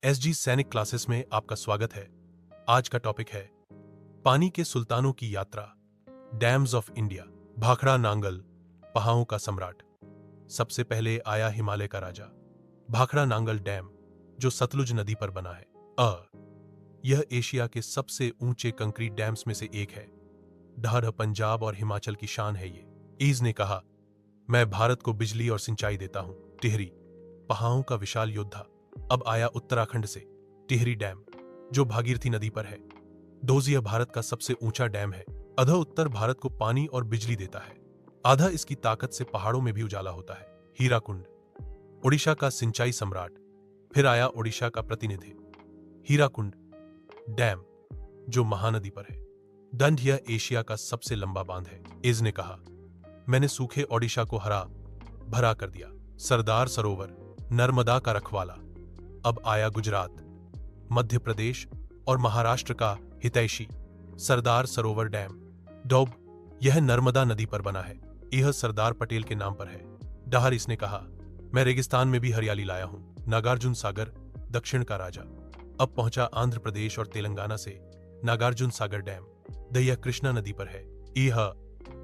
SG सैनिक classes में आपका स्वागत है। आज का टॉपिक है पानी के सुल्तानों की यात्रा, dams of India. Bhakra Nangal, पहाड़ों का सम्राट। सबसे पहले आया हिमालय का राजा, भाखड़ा नांगल डैम, जो सतलुज नदी पर बना है। यह एशिया के सबसे ऊंचे कंक्रीट डैम्स में से एक है। ढाढ़ पंजाब और हिमाचल की शान है ये। ईज ने कहा, मैं भारत को बिजली और सिंचाई देता हूं। टिहरी, पहाड़ों का विशाल योद्धा। अब आया उत्तराखंड से टिहरी डैम, जो भागीरथी नदी पर है। यह भारत का सबसे ऊंचा डैम है। आधा उत्तर भारत को पानी और बिजली देता है, आधा इसकी ताकत से पहाड़ों में भी उजाला होता है। हीराकुंड, ओडिशा का सिंचाई सम्राट। फिर आया ओडिशा का प्रतिनिधि, हीराकुंड डैम, जो महानदी पर है। दंड, यह एशिया का सबसे लंबा बांध है। इज ने कहा, मैंने सूखे ओडिशा को हरा भरा कर दिया। सरदार सरोवर, नर्मदा का रखवाला। अब आया गुजरात, मध्य प्रदेश और महाराष्ट्र का हितैषी सरदार सरोवर डैम, डोब। यह नर्मदा नदी पर बना है। यह सरदार पटेल के नाम पर है। डहार, इसने कहा, मैं रेगिस्तान में भी हरियाली लाया हूं। नागार्जुन सागर, दक्षिण का राजा। अब पहुंचा आंध्र प्रदेश और तेलंगाना से नागार्जुन सागर डैम। यह कृष्णा नदी पर है। यह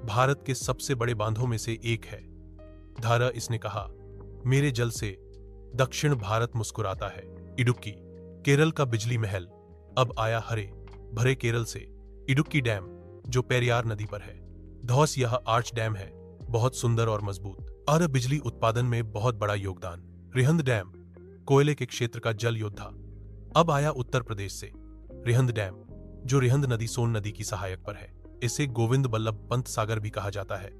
भारत के सबसे बड़े बांधों में से एक है। धारा, इसने कहा, मेरे जल से दक्षिण भारत मुस्कुराता है। इडुक्की, केरल का बिजली महल। अब आया हरे भरे केरल से इडुक्की डैम, जो पेरियार नदी पर है। धौस, यह आर्च डैम है, बहुत सुंदर और मजबूत और बिजली उत्पादन में बहुत बड़ा योगदान। रिहंद डैम, कोयले के क्षेत्र का जल योद्धा। अब आया उत्तर प्रदेश से रिहंद डैम, जो रिहंद नदी सोन नदी की सहायक पर है। इसे गोविंद बल्लभ पंत सागर भी कहा जाता है।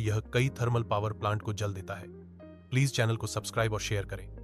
यह कई थर्मल पावर प्लांट को जल देता है। प्लीज चैनल को सब्सक्राइब और शेयर करें।